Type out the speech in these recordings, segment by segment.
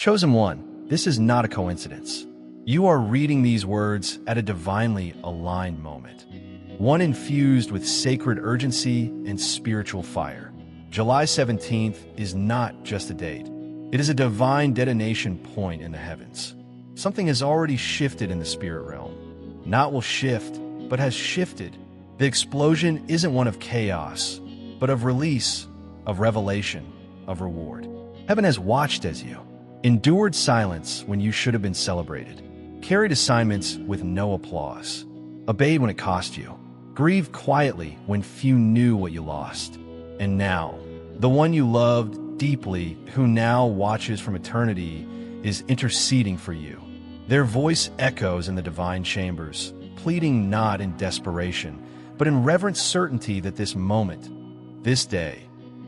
Chosen one, this is not a coincidence. You are reading these words at a divinely aligned moment, one infused with sacred urgency and spiritual fire. July 17th is not just a date. It is a divine detonation point in the heavens. Something has already shifted in the spirit realm. Not will shift, but has shifted. The explosion isn't one of chaos, but of release, of revelation, of reward. Heaven has watched as you endured silence when you should have been celebrated, carried assignments with no applause, obeyed when it cost you, grieved quietly when few knew what you lost. And now, the one you loved deeply, who now watches from eternity, is interceding for you. Their voice echoes in the divine chambers, pleading not in desperation, but in reverent certainty that this moment, this day,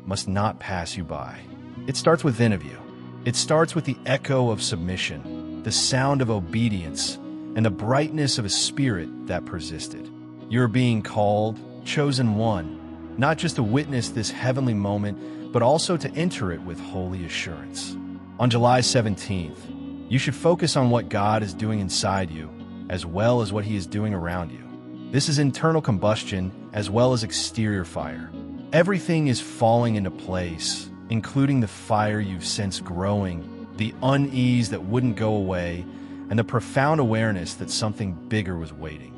must not pass you by. It starts within of you. It starts with the echo of submission, the sound of obedience, and the brightness of a spirit that persisted. You're being called, chosen one, not just to witness this heavenly moment, but also to enter it with holy assurance. On July 17th, you should focus on what God is doing inside you, as well as what He is doing around you. This is internal combustion as well as exterior fire. Everything is falling into place, including the fire you've sensed growing, the unease that wouldn't go away, and the profound awareness that something bigger was waiting.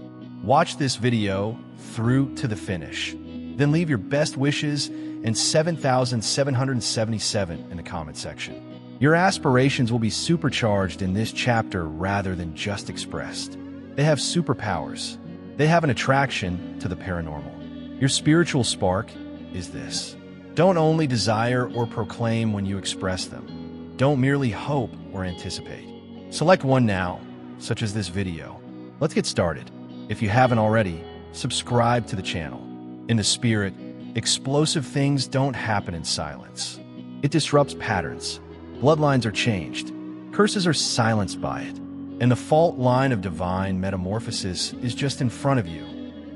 Watch this video through to the finish. Then leave your best wishes and 7,777 in the comment section. Your aspirations will be supercharged in this chapter rather than just expressed. They have superpowers. They have an attraction to the paranormal. Your spiritual spark is this. Don't only desire or proclaim when you express them. Don't merely hope or anticipate. Select one now, such as this video. Let's get started. If you haven't already, subscribe to the channel. In the spirit, explosive things don't happen in silence. It disrupts patterns. Bloodlines are changed. Curses are silenced by it. And the fault line of divine metamorphosis is just in front of you,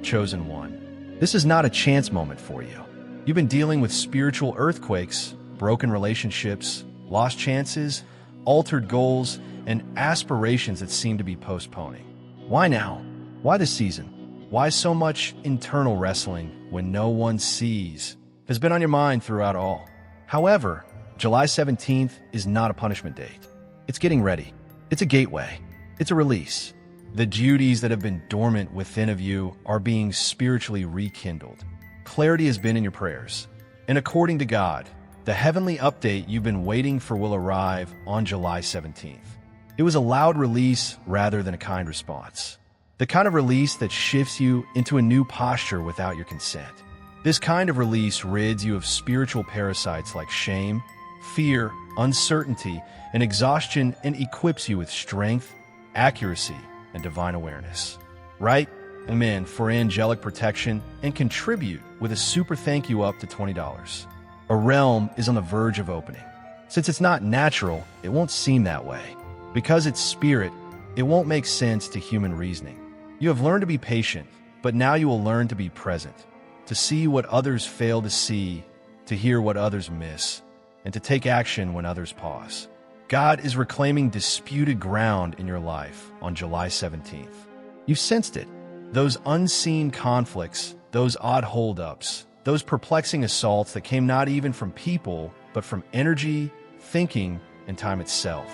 chosen one. This is not a chance moment for you. You've been dealing with spiritual earthquakes, broken relationships, lost chances, altered goals, and aspirations that seem to be postponing. Why now? Why this season? Why so much internal wrestling when no one sees has been on your mind throughout all? However, July 17th is not a punishment date. It's getting ready. It's a gateway. It's a release. The duties that have been dormant within of you are being spiritually rekindled. Clarity has been in your prayers. And according to God, the heavenly update you've been waiting for will arrive on July 17th. It was a loud release rather than a kind response. The kind of release that shifts you into a new posture without your consent. This kind of release rids you of spiritual parasites like shame, fear, uncertainty, and exhaustion, and equips you with strength, accuracy, and divine awareness. Write Amen for angelic protection and contribute with a super thank you up to $20. A realm is on the verge of opening. Since it's not natural, it won't seem that way. Because it's spirit, it won't make sense to human reasoning. You have learned to be patient, but now you will learn to be present, to see what others fail to see, to hear what others miss, and to take action when others pause. God is reclaiming disputed ground in your life on July 17th. You've sensed it. Those unseen conflicts, those odd holdups, those perplexing assaults that came not even from people, but from energy, thinking, and time itself.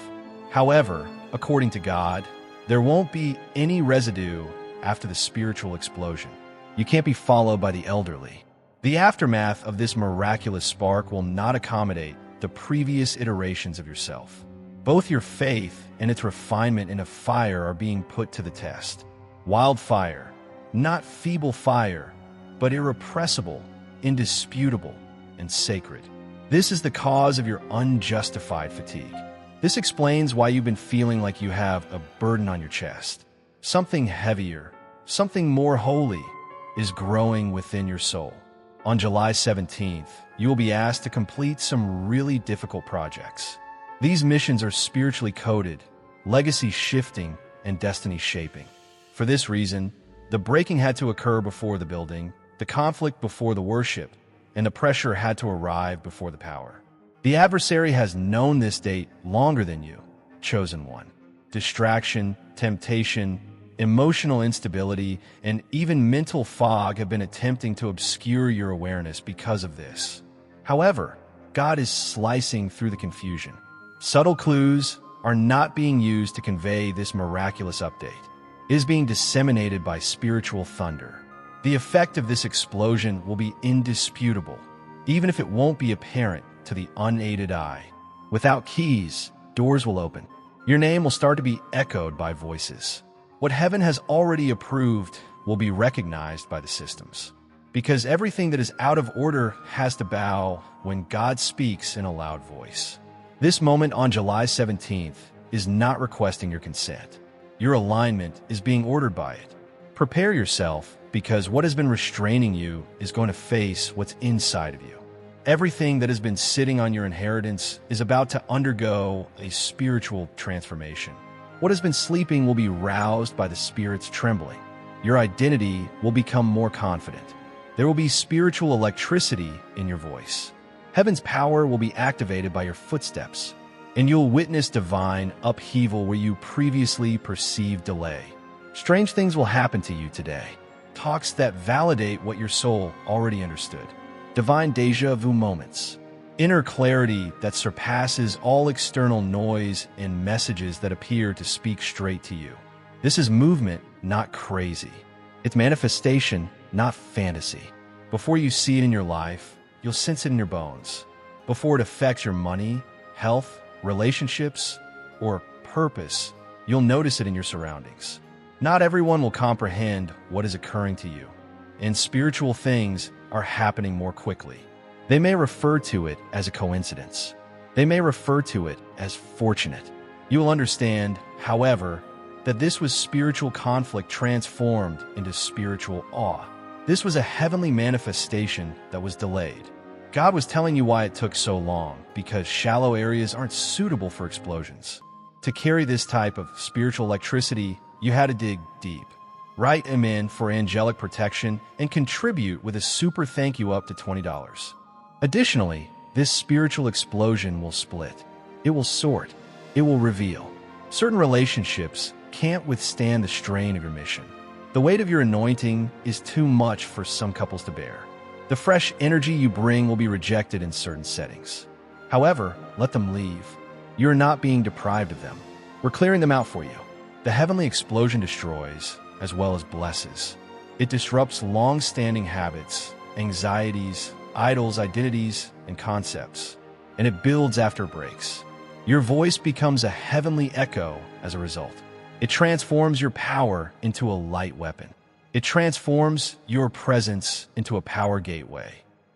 However, according to God, there won't be any residue after the spiritual explosion. You can't be followed by the elderly. The aftermath of this miraculous spark will not accommodate the previous iterations of yourself. Both your faith and its refinement in a fire are being put to the test. Wildfire, not feeble fire, but irrepressible, indisputable, and sacred. This is the cause of your unjustified fatigue. This explains why you've been feeling like you have a burden on your chest. Something heavier, something more holy, is growing within your soul. On July 17th, you will be asked to complete some really difficult projects. These missions are spiritually coded, legacy shifting, and destiny shaping. For this reason, the breaking had to occur before the building, the conflict before the worship, and the pressure had to arrive before the power. The adversary has known this date longer than you, chosen one. Distraction, temptation, emotional instability, and even mental fog have been attempting to obscure your awareness because of this. However, God is slicing through the confusion. Subtle clues are not being used to convey this miraculous update. It is being disseminated by spiritual thunder. The effect of this explosion will be indisputable, even if it won't be apparent to the unaided eye. Without keys, doors will open. Your name will start to be echoed by voices. What heaven has already approved will be recognized by the systems. Because everything that is out of order has to bow when God speaks in a loud voice. This moment on July 17th is not requesting your consent. Your alignment is being ordered by it. Prepare yourself, because what has been restraining you is going to face what's inside of you. Everything that has been sitting on your inheritance is about to undergo a spiritual transformation. What has been sleeping will be roused by the Spirit's trembling. Your identity will become more confident. There will be spiritual electricity in your voice. Heaven's power will be activated by your footsteps, and you'll witness divine upheaval where you previously perceived delay. Strange things will happen to you today. Talks that validate what your soul already understood. Divine déjà vu moments. Inner clarity that surpasses all external noise and messages that appear to speak straight to you. This is movement, not crazy. It's manifestation, not fantasy. Before you see it in your life, you'll sense it in your bones. Before it affects your money, health, relationships, or purpose, you'll notice it in your surroundings. Not everyone will comprehend what is occurring to you, and spiritual things are happening more quickly. They may refer to it as a coincidence. They may refer to it as fortunate. You will understand, however, that this was spiritual conflict transformed into spiritual awe. This was a heavenly manifestation that was delayed. God was telling you why it took so long, because shallow areas aren't suitable for explosions. To carry this type of spiritual electricity, you had to dig deep. Write Amen for angelic protection and contribute with a super thank you up to $20. Additionally, this spiritual explosion will split. It will sort. It will reveal. Certain relationships can't withstand the strain of your mission. The weight of your anointing is too much for some couples to bear. The fresh energy you bring will be rejected in certain settings. However, let them leave. You are not being deprived of them. We're clearing them out for you. The heavenly explosion destroys, as well as blesses. It disrupts long-standing habits, anxieties, idols, identities, and concepts, and it builds after it breaks. Your voice becomes a heavenly echo as a result. It transforms your power into a light weapon. It transforms your presence into a power gateway.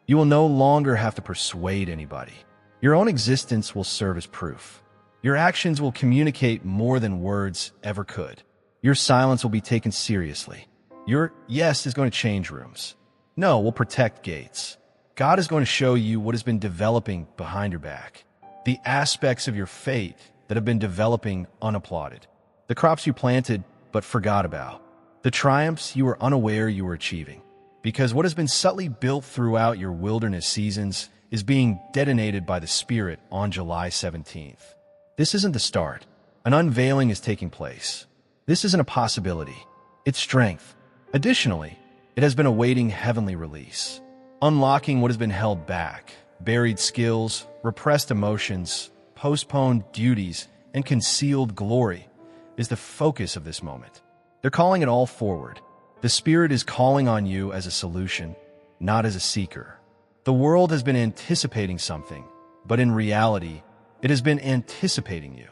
You will no longer have to persuade anybody. Your own existence will serve as proof. Your actions will communicate more than words ever could. Your silence will be taken seriously. Your yes is going to change rooms. No will protect gates. God is going to show you what has been developing behind your back. The aspects of your faith that have been developing unapplauded. The crops you planted but forgot about. The triumphs you were unaware you were achieving. Because what has been subtly built throughout your wilderness seasons is being detonated by the Spirit on July 17th. This isn't the start. An unveiling is taking place. This isn't a possibility. It's strength. Additionally, it has been awaiting heavenly release. Unlocking what has been held back, buried skills, repressed emotions, postponed duties, and concealed glory is the focus of this moment. They're calling it all forward. The Spirit is calling on you as a solution, not as a seeker. The world has been anticipating something, but in reality, it has been anticipating you.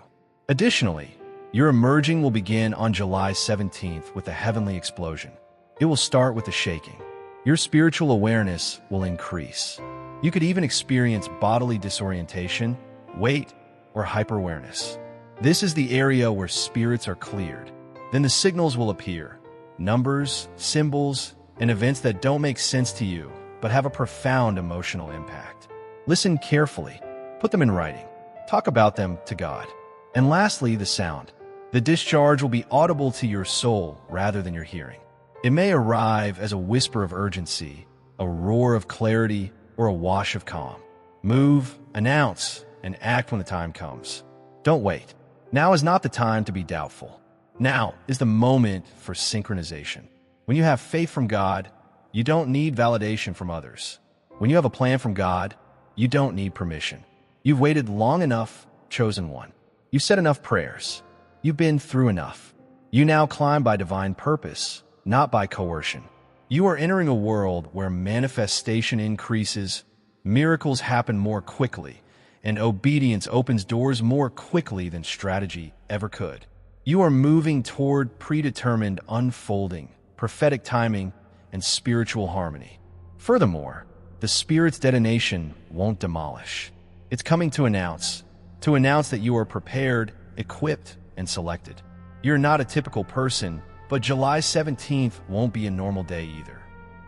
Additionally, your emerging will begin on July 17th with a heavenly explosion. It will start with a shaking. Your spiritual awareness will increase. You could even experience bodily disorientation, weight, or hyper-awareness. This is the area where spirits are cleared. Then the signals will appear. Numbers, symbols, and events that don't make sense to you, but have a profound emotional impact. Listen carefully. Put them in writing. Talk about them to God. And lastly, the sound. The discharge will be audible to your soul rather than your hearing. It may arrive as a whisper of urgency, a roar of clarity, or a wash of calm. Move, announce, and act when the time comes. Don't wait. Now is not the time to be doubtful. Now is the moment for synchronization. When you have faith from God, you don't need validation from others. When you have a plan from God, you don't need permission. You've waited long enough, chosen one. You've said enough prayers. You've been through enough. You now climb by divine purpose, not by coercion. You are entering a world where manifestation increases, miracles happen more quickly, and obedience opens doors more quickly than strategy ever could. You are moving toward predetermined unfolding, prophetic timing, and spiritual harmony. Furthermore, the Spirit's detonation won't demolish. It's coming to announce that you are prepared, equipped, and selected. You're not a typical person, but July 17th won't be a normal day either.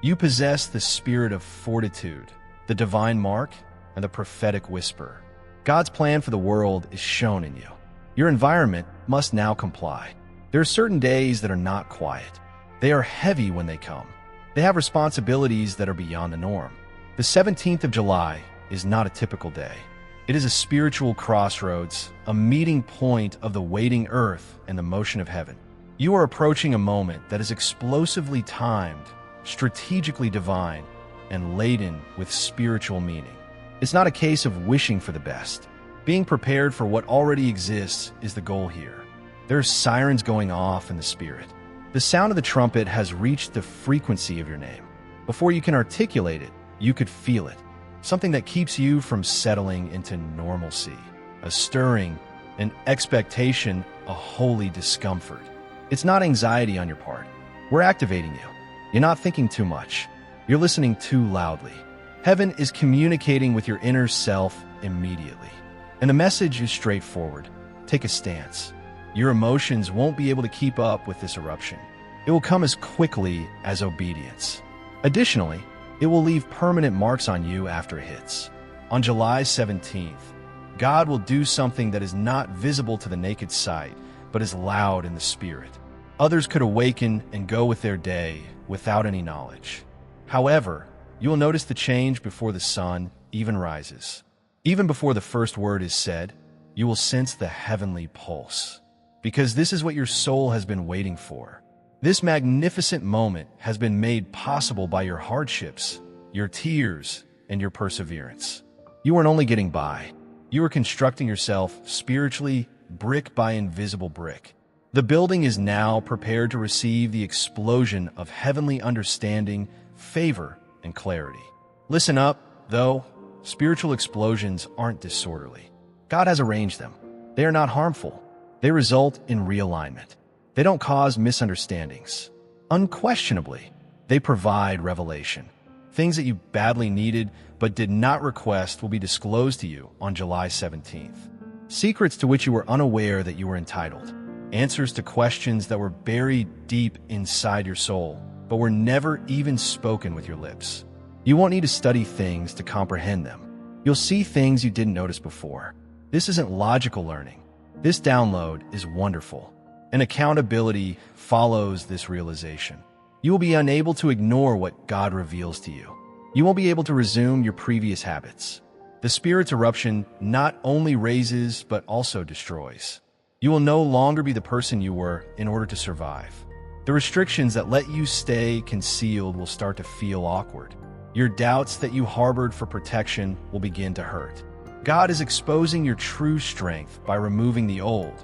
You possess the spirit of fortitude, the divine mark, and the prophetic whisper. God's plan for the world is shown in you. Your environment must now comply. There are certain days that are not quiet. They are heavy when they come. They have responsibilities that are beyond the norm. The 17th of July is not a typical day. It is a spiritual crossroads, a meeting point of the waiting earth and the motion of heaven. You are approaching a moment that is explosively timed, strategically divine, and laden with spiritual meaning. It's not a case of wishing for the best. Being prepared for what already exists is the goal here. There are sirens going off in the spirit. The sound of the trumpet has reached the frequency of your name. Before you can articulate it, you could feel it. Something that keeps you from settling into normalcy. A stirring, an expectation, a holy discomfort. It's not anxiety on your part. We're activating you. You're not thinking too much. You're listening too loudly. Heaven is communicating with your inner self immediately. And the message is straightforward. Take a stance. Your emotions won't be able to keep up with this eruption. It will come as quickly as obedience. Additionally, it will leave permanent marks on you after it hits. On July 17th, God will do something that is not visible to the naked sight, but is loud in the spirit. Others could awaken and go with their day without any knowledge. However, you will notice the change before the sun even rises. Even before the first word is said, you will sense the heavenly pulse. Because this is what your soul has been waiting for. This magnificent moment has been made possible by your hardships, your tears, and your perseverance. You aren't only getting by. You are constructing yourself spiritually, brick by invisible brick. The building is now prepared to receive the explosion of heavenly understanding, favor, and clarity. Listen up, though. Spiritual explosions aren't disorderly. God has arranged them. They are not harmful. They result in realignment. They don't cause misunderstandings. Unquestionably, they provide revelation. Things that you badly needed but did not request will be disclosed to you on July 17th. Secrets to which you were unaware that you were entitled. Answers to questions that were buried deep inside your soul, but were never even spoken with your lips. You won't need to study things to comprehend them. You'll see things you didn't notice before. This isn't logical learning. This download is wonderful. And accountability follows this realization. You will be unable to ignore what God reveals to you. You won't be able to resume your previous habits. The Spirit's eruption not only raises, but also destroys. You will no longer be the person you were in order to survive. The restrictions that let you stay concealed will start to feel awkward. Your doubts that you harbored for protection will begin to hurt. God is exposing your true strength by removing the old,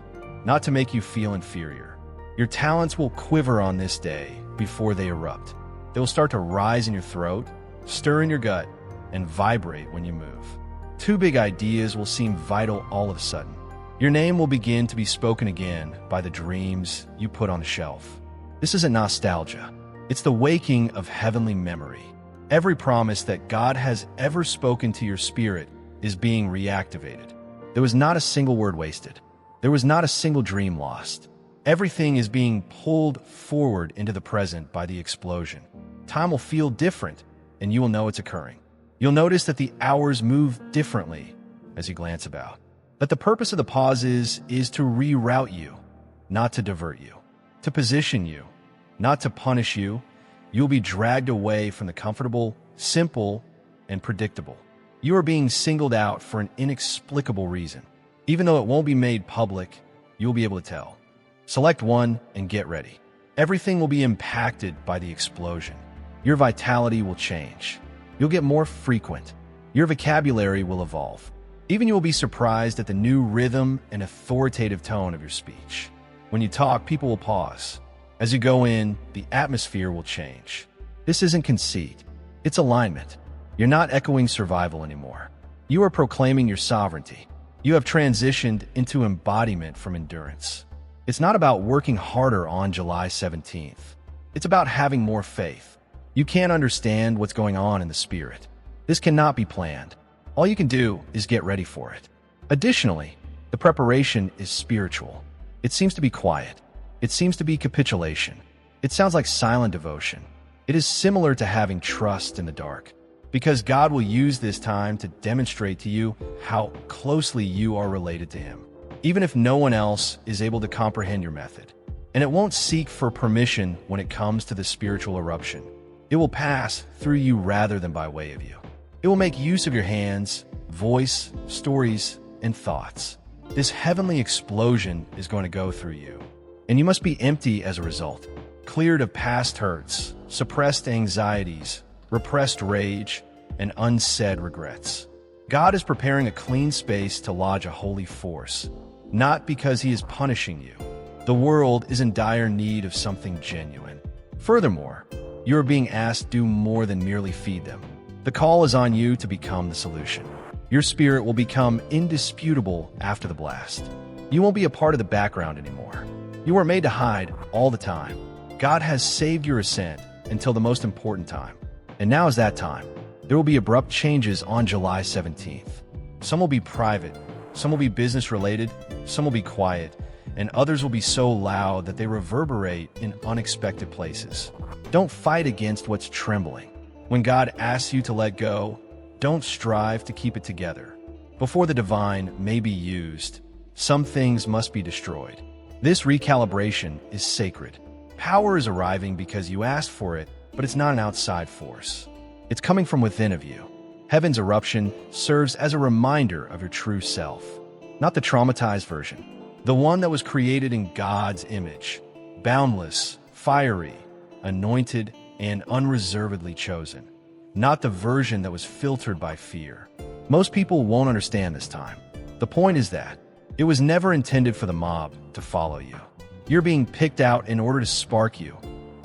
not to make you feel inferior. Your talents will quiver on this day before they erupt. They will start to rise in your throat, stir in your gut, and vibrate when you move. Two big ideas will seem vital all of a sudden. Your name will begin to be spoken again by the dreams you put on the shelf. This isn't nostalgia. It's the waking of heavenly memory. Every promise that God has ever spoken to your spirit is being reactivated. There was not a single word wasted. There was not a single dream lost. Everything is being pulled forward into the present by the explosion. Time will feel different, and you will know it's occurring. You'll notice that the hours move differently as you glance about. That the purpose of the pauses is to reroute you, not to divert you, to position you, not to punish you. You'll be dragged away from the comfortable, simple, and predictable. You are being singled out for an inexplicable reason. Even though it won't be made public, you'll be able to tell. Select one and get ready. Everything will be impacted by the explosion. Your vitality will change. You'll get more frequent. Your vocabulary will evolve. Even you will be surprised at the new rhythm and authoritative tone of your speech. When you talk, people will pause. As you go in, the atmosphere will change. This isn't conceit. It's alignment. You're not echoing survival anymore. You are proclaiming your sovereignty. You have transitioned into embodiment from endurance. It's not about working harder on July 17th. It's about having more faith. You can't understand what's going on in the spirit. This cannot be planned. All you can do is get ready for it. Additionally, the preparation is spiritual. It seems to be quiet. It seems to be capitulation. It sounds like silent devotion. It is similar to having trust in the dark, because God will use this time to demonstrate to you how closely you are related to Him, even if no one else is able to comprehend your method. And it won't seek for permission when it comes to the spiritual eruption. It will pass through you rather than by way of you. It will make use of your hands, voice, stories, and thoughts. This heavenly explosion is going to go through you, and you must be empty as a result, cleared of past hurts, suppressed anxieties, repressed rage, and unsaid regrets. God is preparing a clean space to lodge a holy force, not because He is punishing you. The world is in dire need of something genuine. Furthermore, you are being asked to do more than merely feed them. The call is on you to become the solution. Your spirit will become indisputable after the blast. You won't be a part of the background anymore. You are made to hide all the time. God has saved your ascent until the most important time. And now is that time. There will be abrupt changes on July 17th. Some will be private, some will be business-related, some will be quiet, and others will be so loud that they reverberate in unexpected places. Don't fight against what's trembling. When God asks you to let go, don't strive to keep it together. Before the divine may be used, some things must be destroyed. This recalibration is sacred. Power is arriving because you asked for it, but it's not an outside force. It's coming from within of you. Heaven's eruption serves as a reminder of your true self, not the traumatized version, the one that was created in God's image, boundless, fiery, anointed, and unreservedly chosen, not the version that was filtered by fear. Most people won't understand this time. The point is that it was never intended for the mob to follow you. You're being picked out in order to spark you,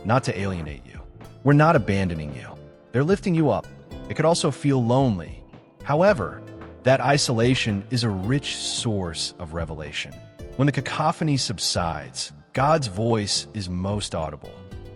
not to alienate you. We're not abandoning you. They're lifting you up. It could also feel lonely. However, that isolation is a rich source of revelation. When the cacophony subsides, God's voice is most audible.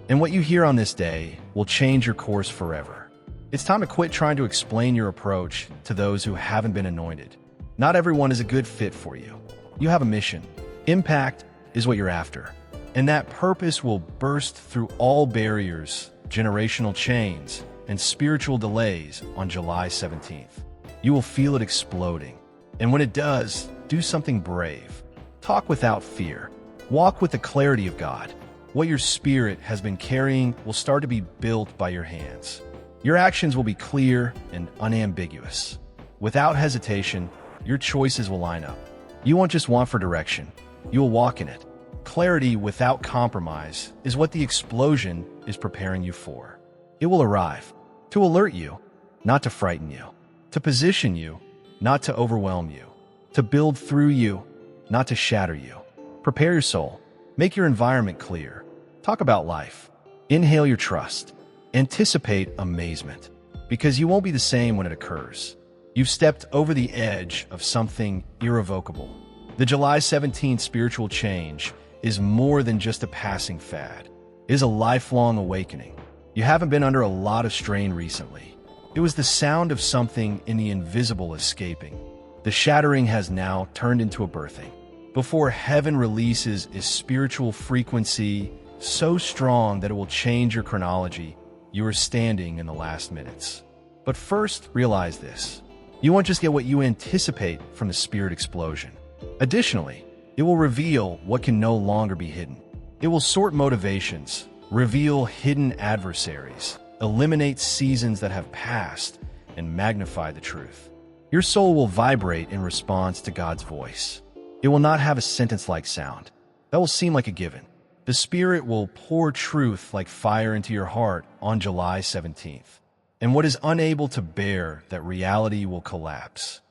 And what you hear on this day will change your course forever. It's time to quit trying to explain your approach to those who haven't been anointed. Not everyone is a good fit for you. You have a mission. Impact is what you're after. And that purpose will burst through all barriers, generational chains, and spiritual delays on July 17th. You will feel it exploding. And when it does, do something brave. Talk without fear. Walk with the clarity of God. What your spirit has been carrying will start to be built by your hands. Your actions will be clear and unambiguous. Without hesitation, your choices will line up. You won't just want for direction. You will walk in it. Clarity without compromise is what the explosion is preparing you for. It will arrive to alert you, not to frighten you, to position you, not to overwhelm you, to build through you, not to shatter you. Prepare your soul. Make your environment clear. Talk about life. Inhale your trust. Anticipate amazement, because you won't be the same when it occurs. You've stepped over the edge of something irrevocable. The July 17th spiritual change is more than just a passing fad. It is a lifelong awakening. You haven't been under a lot of strain recently. It was the sound of something in the invisible escaping. The shattering has now turned into a birthing. Before heaven releases a spiritual frequency so strong that it will change your chronology, you are standing in the last minutes. But first, realize this. You won't just get what you anticipate from the spirit explosion. Additionally, it will reveal what can no longer be hidden. It will sort motivations, reveal hidden adversaries, eliminate seasons that have passed, and magnify the truth. Your soul will vibrate in response to God's voice. It will not have a sentence-like sound. That will seem like a given. The Spirit will pour truth like fire into your heart on July 17th. And what is unable to bear, that reality will collapse.